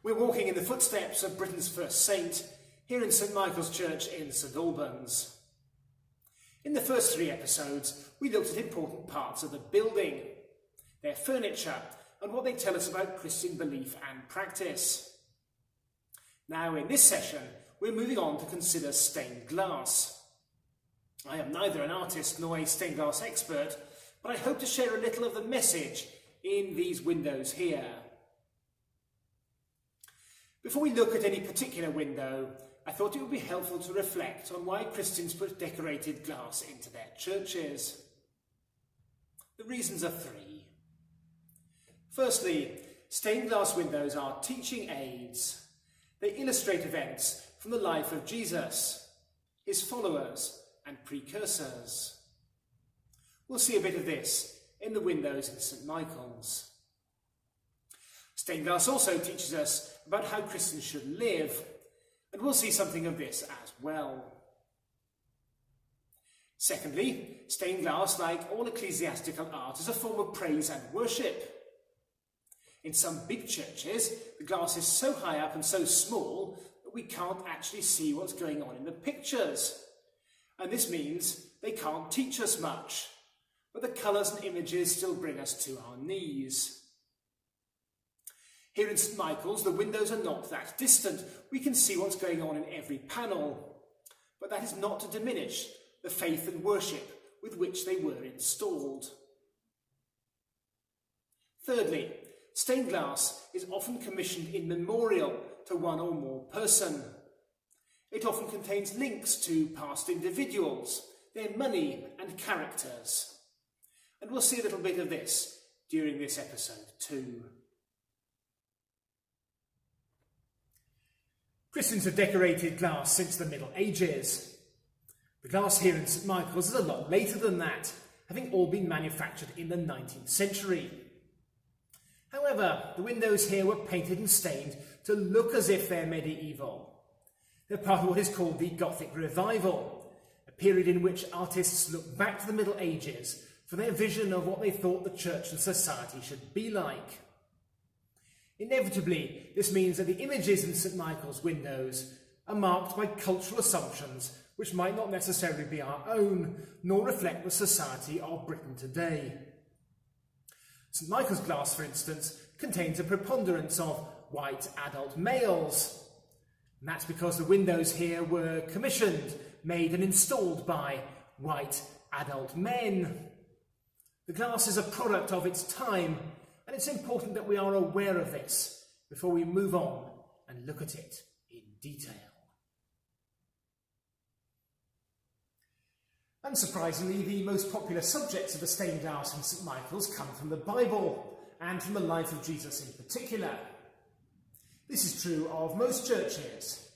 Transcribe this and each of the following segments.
We're walking in the footsteps of Britain's first saint, here in St Michael's Church in St Albans. In the first 3 episodes, we looked at important parts of the building, their furniture, and what they tell us about Christian belief and practice. Now, in this session, we're moving on to consider stained glass. I am neither an artist nor a stained glass expert, but I hope to share a little of the message in these windows here. Before we look at any particular window, I thought it would be helpful to reflect on why Christians put decorated glass into their churches. The reasons are 3. Firstly, stained glass windows are teaching aids. They illustrate events from the life of Jesus, his followers and precursors. We'll see a bit of this in the windows in St Michael's. Stained glass also teaches us about how Christians should live, and we'll see something of this as well. Secondly, stained glass, like all ecclesiastical art, is a form of praise and worship. In some big churches, the glass is so high up and so small that we can't actually see what's going on in the pictures. And this means they can't teach us much, but the colours and images still bring us to our knees. Here in St Michael's, the windows are not that distant. We can see what's going on in every panel, but that is not to diminish the faith and worship with which they were installed. Thirdly, stained glass is often commissioned in memorial to one or more person. It often contains links to past individuals, their money and characters. And we'll see a little bit of this during this episode too. Christians have decorated glass since the Middle Ages. The glass here in St Michael's is a lot later than that, having all been manufactured in the 19th century. However, the windows here were painted and stained to look as if they're medieval. They're part of what is called the Gothic Revival, a period in which artists look back to the Middle Ages for their vision of what they thought the church and society should be like. Inevitably, this means that the images in St Michael's windows are marked by cultural assumptions which might not necessarily be our own, nor reflect the society of Britain today. St Michael's glass, for instance, contains a preponderance of white adult males. And that's because the windows here were commissioned, made and installed by white adult men. The glass is a product of its time, and it's important that we are aware of this before we move on and look at it in detail. Unsurprisingly, the most popular subjects of the stained glass in St Michael's come from the Bible, and from the life of Jesus in particular. This is true of most churches.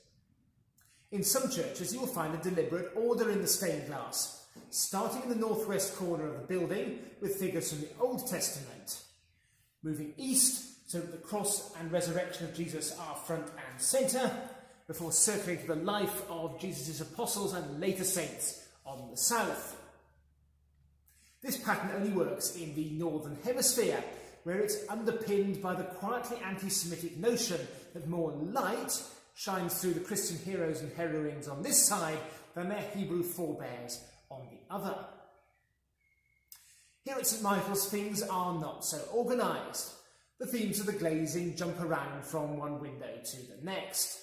In some churches you will find a deliberate order in the stained glass, starting in the northwest corner of the building with figures from the Old Testament, moving east so that the cross and resurrection of Jesus are front and centre, before circling to the life of Jesus' apostles and later saints on the south. This pattern only works in the northern hemisphere, where it's underpinned by the quietly anti-Semitic notion that more light shines through the Christian heroes and heroines on this side than their Hebrew forebears on the other. Here at St Michael's, things are not so organised. The themes of the glazing jump around from one window to the next.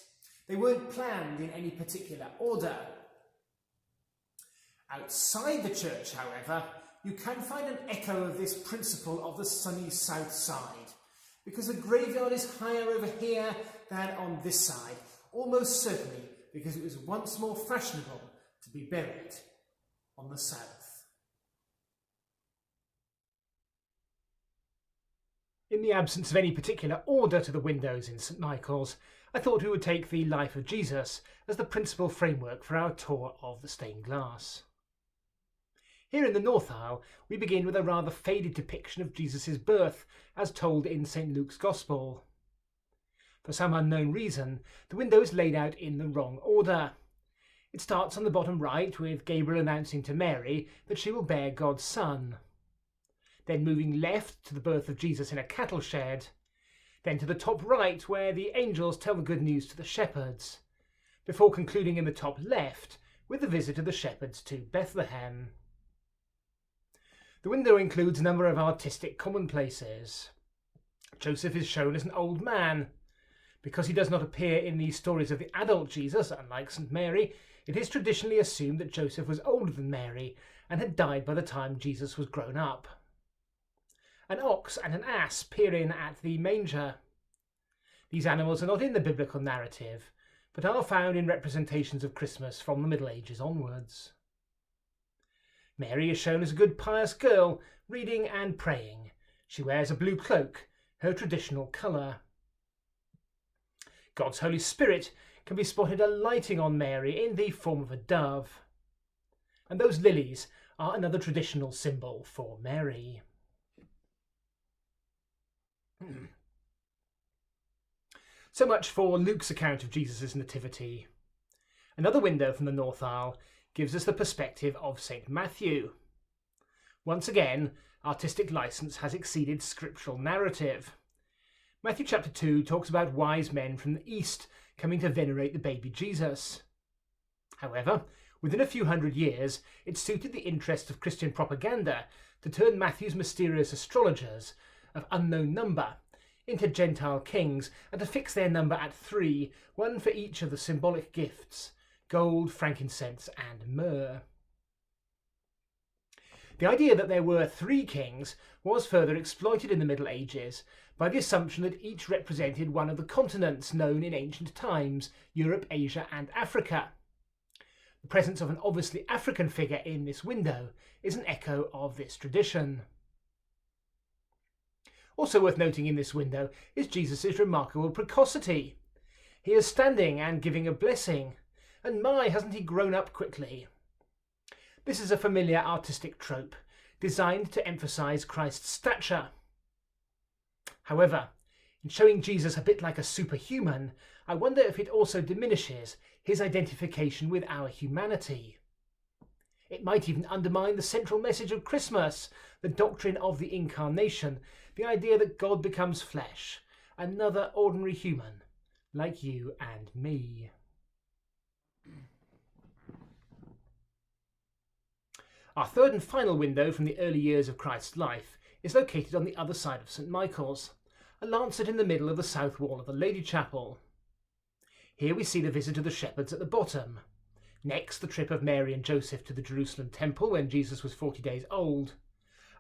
They weren't planned in any particular order. Outside the church, however, you can find an echo of this principle of the sunny south side, because the graveyard is higher over here than on this side, almost certainly because it was once more fashionable to be buried on the south. In the absence of any particular order to the windows in St Michael's, I thought we would take the life of Jesus as the principal framework for our tour of the stained glass. Here in the north aisle, we begin with a rather faded depiction of Jesus' birth, as told in St Luke's Gospel. For some unknown reason, the window is laid out in the wrong order. It starts on the bottom right with Gabriel announcing to Mary that she will bear God's son. Then moving left to the birth of Jesus in a cattle shed, Then to the top right, where the angels tell the good news to the shepherds, before concluding in the top left with the visit of the shepherds to Bethlehem. The window includes a number of artistic commonplaces. Joseph is shown as an old man. Because he does not appear in the stories of the adult Jesus, unlike St. Mary, it is traditionally assumed that Joseph was older than Mary and had died by the time Jesus was grown up. An ox and an ass peer in at the manger. These animals are not in the biblical narrative, but are found in representations of Christmas from the Middle Ages onwards. Mary is shown as a good pious girl, reading and praying. She wears a blue cloak, her traditional colour. God's Holy Spirit can be spotted alighting on Mary in the form of a dove. And those lilies are another traditional symbol for Mary. So much for Luke's account of Jesus' nativity. Another window from the North Aisle gives us the perspective of St. Matthew. Once again, artistic license has exceeded scriptural narrative. Matthew chapter 2 talks about wise men from the east coming to venerate the baby Jesus. However, within a few hundred years, it suited the interests of Christian propaganda to turn Matthew's mysterious astrologers of unknown number into Gentile kings and to fix their number at 3, one for each of the symbolic gifts: gold, frankincense, and myrrh. The idea that there were 3 kings was further exploited in the Middle Ages by the assumption that each represented one of the continents known in ancient times: Europe, Asia, and Africa. The presence of an obviously African figure in this window is an echo of this tradition. Also worth noting in this window is Jesus' remarkable precocity. He is standing and giving a blessing, and my, hasn't he grown up quickly. This is a familiar artistic trope, designed to emphasise Christ's stature. However, in showing Jesus a bit like a superhuman, I wonder if it also diminishes his identification with our humanity. It might even undermine the central message of Christmas, the doctrine of the Incarnation, the idea that God becomes flesh, another ordinary human, like you and me. Our third and final window from the early years of Christ's life is located on the other side of St. Michael's, a lancet in the middle of the south wall of the Lady Chapel. Here we see the visit of the shepherds at the bottom. Next, the trip of Mary and Joseph to the Jerusalem temple when Jesus was 40 days old.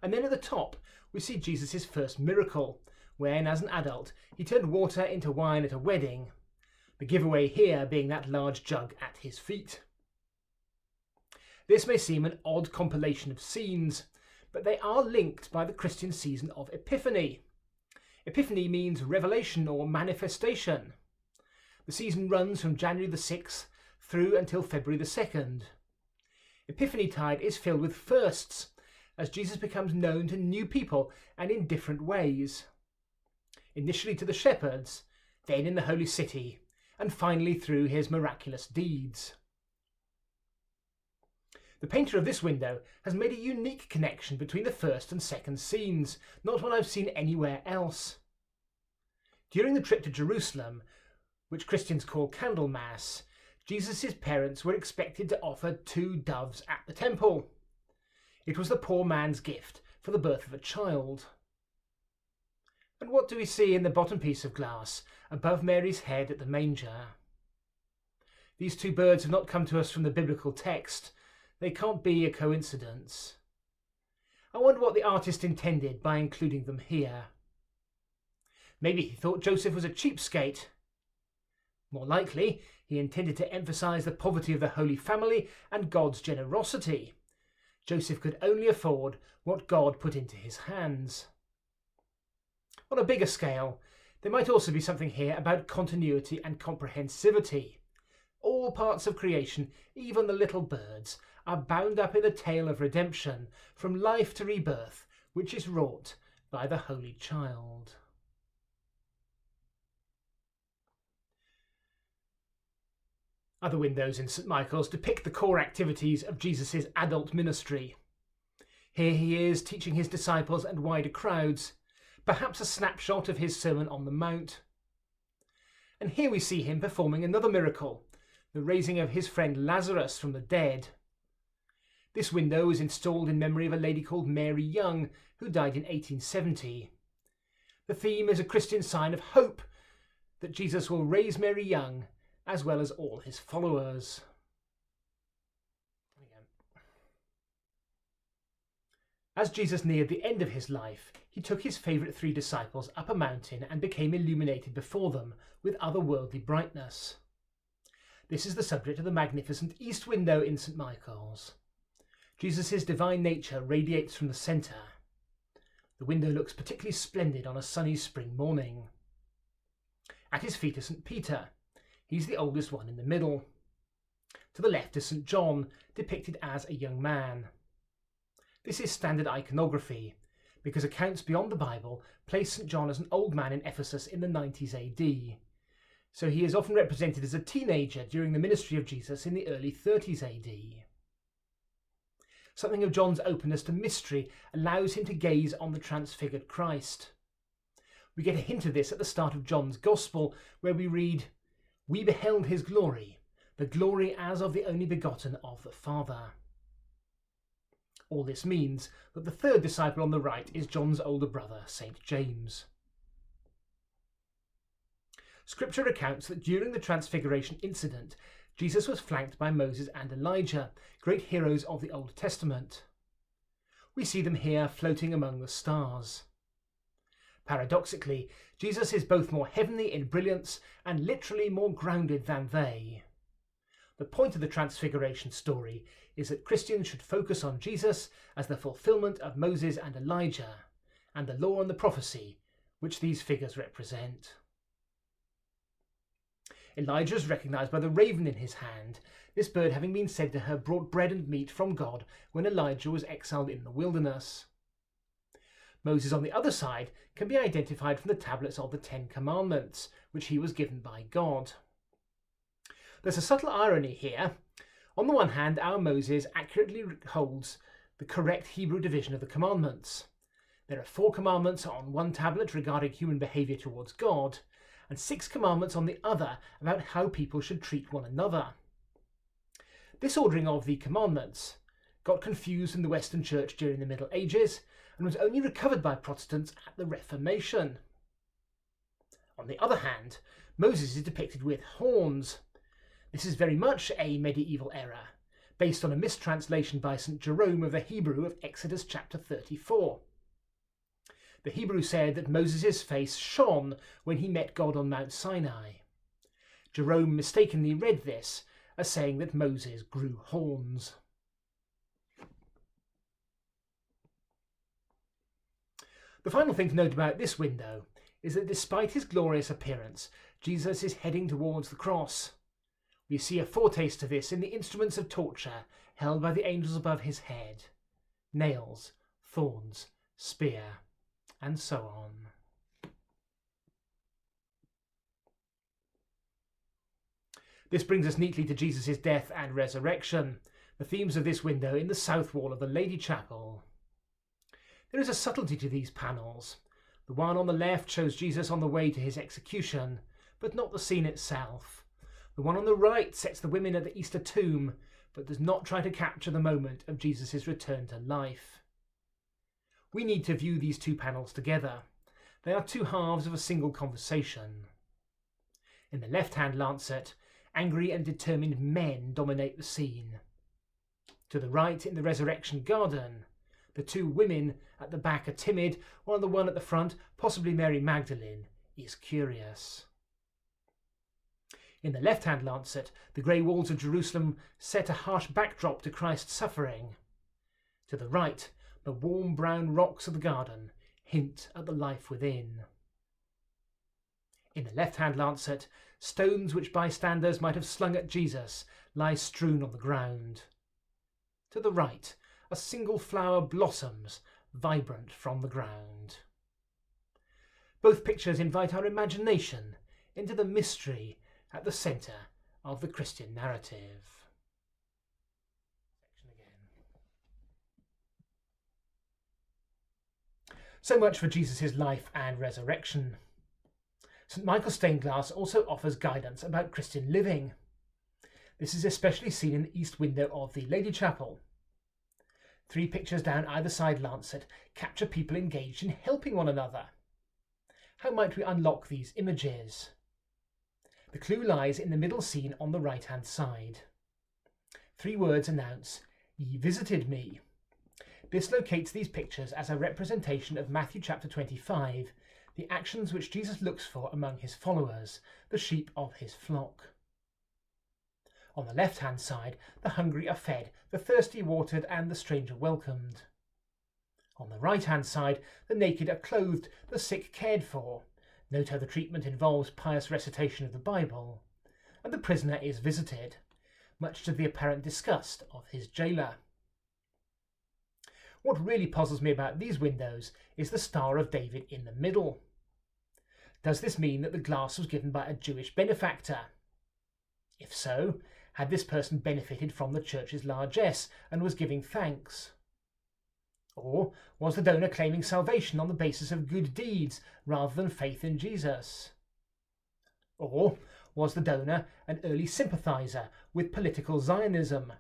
And then at the top, we see Jesus' first miracle, when, as an adult, he turned water into wine at a wedding, the giveaway here being that large jug at his feet. This may seem an odd compilation of scenes, but they are linked by the Christian season of Epiphany. Epiphany means revelation or manifestation. The season runs from January the 6th through until February the 2nd. Epiphany tide is filled with firsts, as Jesus becomes known to new people and in different ways. Initially to the shepherds, then in the holy city, and finally through his miraculous deeds. The painter of this window has made a unique connection between the first and second scenes, not one I've seen anywhere else. During the trip to Jerusalem, which Christians call Candlemas, Jesus' parents were expected to offer 2 doves at the temple. It was the poor man's gift for the birth of a child. And what do we see in the bottom piece of glass above Mary's head at the manger? These 2 birds have not come to us from the biblical text. They can't be a coincidence. I wonder what the artist intended by including them here. Maybe he thought Joseph was a cheapskate. More likely, he intended to emphasise the poverty of the Holy Family and God's generosity. Joseph could only afford what God put into his hands. On a bigger scale, there might also be something here about continuity and comprehensivity. All parts of creation, even the little birds, are bound up in the tale of redemption, from life to rebirth, which is wrought by the Holy Child. Other windows in St. Michael's depict the core activities of Jesus' adult ministry. Here he is teaching his disciples and wider crowds, perhaps a snapshot of his Sermon on the Mount. And here we see him performing another miracle, the raising of his friend Lazarus from the dead. This window is installed in memory of a lady called Mary Young, who died in 1870. The theme is a Christian sign of hope that Jesus will raise Mary Young as well as all his followers. As Jesus neared the end of his life, he took his favourite 3 disciples up a mountain and became illuminated before them with otherworldly brightness. This is the subject of the magnificent east window in St. Michael's. Jesus' divine nature radiates from the centre. The window looks particularly splendid on a sunny spring morning. At his feet is St. Peter. He's the oldest one in the middle. To the left is St. John, depicted as a young man. This is standard iconography, because accounts beyond the Bible place St. John as an old man in Ephesus in the 90s AD. So he is often represented as a teenager during the ministry of Jesus in the early 30s AD. Something of John's openness to mystery allows him to gaze on the transfigured Christ. We get a hint of this at the start of John's Gospel, where we read, "We beheld his glory, the glory as of the only begotten of the Father." All this means that the 3rd disciple on the right is John's older brother, St. James. Scripture recounts that during the Transfiguration incident, Jesus was flanked by Moses and Elijah, great heroes of the Old Testament. We see them here floating among the stars. Paradoxically, Jesus is both more heavenly in brilliance and literally more grounded than they. The point of the Transfiguration story is that Christians should focus on Jesus as the fulfillment of Moses and Elijah, and the law and the prophecy which these figures represent. Elijah is recognised by the raven in his hand, this bird having been said to have brought bread and meat from God when Elijah was exiled in the wilderness. Moses, on the other side, can be identified from the tablets of the 10 Commandments, which he was given by God. There's a subtle irony here. On the one hand, our Moses accurately holds the correct Hebrew division of the commandments. There are 4 commandments on one tablet regarding human behaviour towards God, and 6 commandments on the other about how people should treat one another. This ordering of the commandments got confused in the Western Church during the Middle Ages and was only recovered by Protestants at the Reformation. On the other hand, Moses is depicted with horns. This is very much a medieval error, based on a mistranslation by St. Jerome of the Hebrew of Exodus chapter 34. The Hebrew said that Moses' face shone when he met God on Mount Sinai. Jerome mistakenly read this as saying that Moses grew horns. The final thing to note about this window is that despite his glorious appearance, Jesus is heading towards the cross. We see a foretaste of this in the instruments of torture held by the angels above his head: nails, thorns, spear, and so on. This brings us neatly to Jesus' death and resurrection, the themes of this window in the south wall of the Lady Chapel. There is a subtlety to these panels. The one on the left shows Jesus on the way to his execution, but not the scene itself. The one on the right sets the women at the Easter tomb, but does not try to capture the moment of Jesus' return to life. We need to view these 2 panels together. They are 2 halves of a single conversation. In the left-hand lancet, angry and determined men dominate the scene. To the right, in the resurrection garden, the 2 women at the back are timid, while the one at the front, possibly Mary Magdalene, is curious. In the left-hand lancet, the grey walls of Jerusalem set a harsh backdrop to Christ's suffering. To the right, the warm brown rocks of the garden hint at the life within. In the left-hand lancet, stones which bystanders might have slung at Jesus lie strewn on the ground. To the right, a single flower blossoms, vibrant from the ground. Both pictures invite our imagination into the mystery at the centre of the Christian narrative. So much for Jesus' life and resurrection. St. Michael's stained glass also offers guidance about Christian living. This is especially seen in the east window of the Lady Chapel. 3 pictures down either side lancet capture people engaged in helping one another. How might we unlock these images? The clue lies in the middle scene on the right-hand side. 3 words announce, "Ye visited me." This locates these pictures as a representation of Matthew chapter 25, the actions which Jesus looks for among his followers, the sheep of his flock. On the left-hand side, the hungry are fed, the thirsty watered, and the stranger welcomed. On the right-hand side, the naked are clothed, the sick cared for. Note how the treatment involves pious recitation of the Bible. And the prisoner is visited, much to the apparent disgust of his jailer. What really puzzles me about these windows is the Star of David in the middle. Does this mean that the glass was given by a Jewish benefactor? If so, had this person benefited from the church's largesse and was giving thanks? Or was the donor claiming salvation on the basis of good deeds rather than faith in Jesus? Or was the donor an early sympathiser with political Zionism,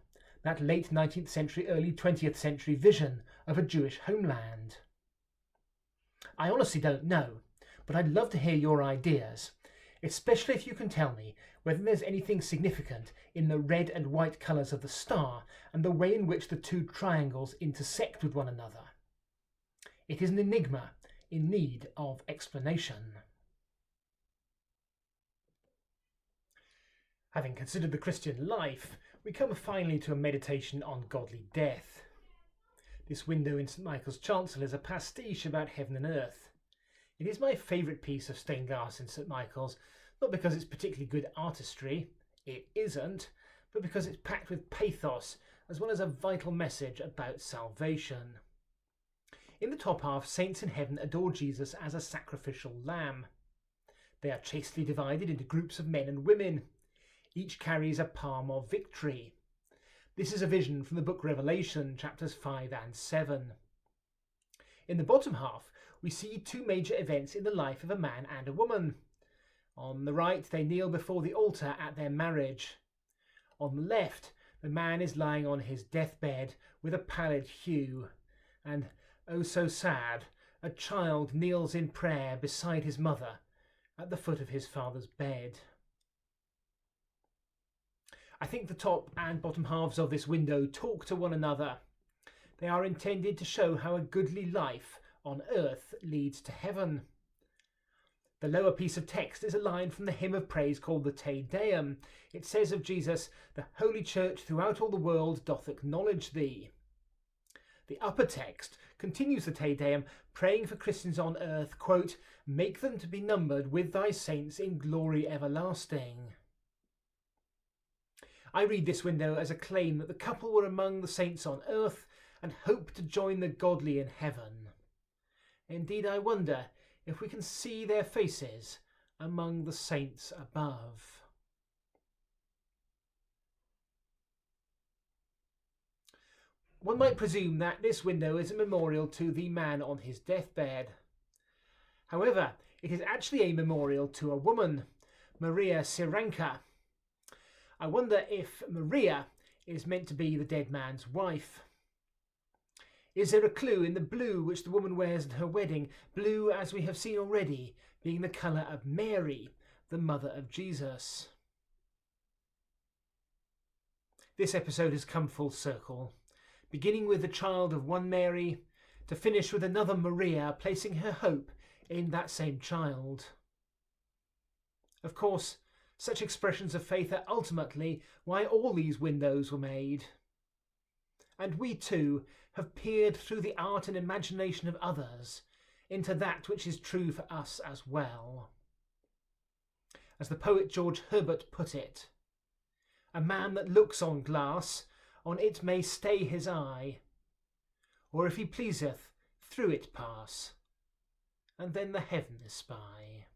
that late 19th century, early 20th century vision of a Jewish homeland? I honestly don't know, but I'd love to hear your ideas, especially if you can tell me whether there's anything significant in the red and white colours of the star and the way in which the 2 triangles intersect with one another. It is an enigma in need of explanation. Having considered the Christian life, we come finally to a meditation on godly death. This window in St. Michael's chancel is a pastiche about heaven and earth. It is my favourite piece of stained glass in St. Michael's, not because it's particularly good artistry, it isn't, but because it's packed with pathos as well as a vital message about salvation. In the top half, saints in heaven adore Jesus as a sacrificial lamb. They are chastely divided into groups of men and women. Each carries a palm of victory. This is a vision from the book Revelation, chapters 5 and 7. In the bottom half, we see 2 major events in the life of a man and a woman. On the right, they kneel before the altar at their marriage. On the left, the man is lying on his deathbed with a pallid hue, and, oh so sad, a child kneels in prayer beside his mother at the foot of his father's bed. I think the top and bottom halves of this window talk to one another. They are intended to show how a goodly life on earth leads to heaven. The lower piece of text is a line from the hymn of praise called the Te Deum. It says of Jesus, "The Holy Church throughout all the world doth acknowledge thee." The upper text continues the Te Deum, praying for Christians on earth, quote, "Make them to be numbered with thy saints in glory everlasting." I read this window as a claim that the couple were among the saints on earth and hope to join the godly in heaven. Indeed, I wonder if we can see their faces among the saints above. One might presume that this window is a memorial to the man on his deathbed. However, it is actually a memorial to a woman, Maria Siranka. I wonder if Maria is meant to be the dead man's wife. Is there a clue in the blue which the woman wears at her wedding, blue, as we have seen already, being the colour of Mary, the mother of Jesus? This episode has come full circle, beginning with the child of one Mary, to finish with another Maria placing her hope in that same child. Of course, such expressions of faith are ultimately why all these windows were made. And we too have peered through the art and imagination of others into that which is true for us as well. As the poet George Herbert put it, "A man that looks on glass, on it may stay his eye, or if he pleaseth, through it pass, and then the heaven espy."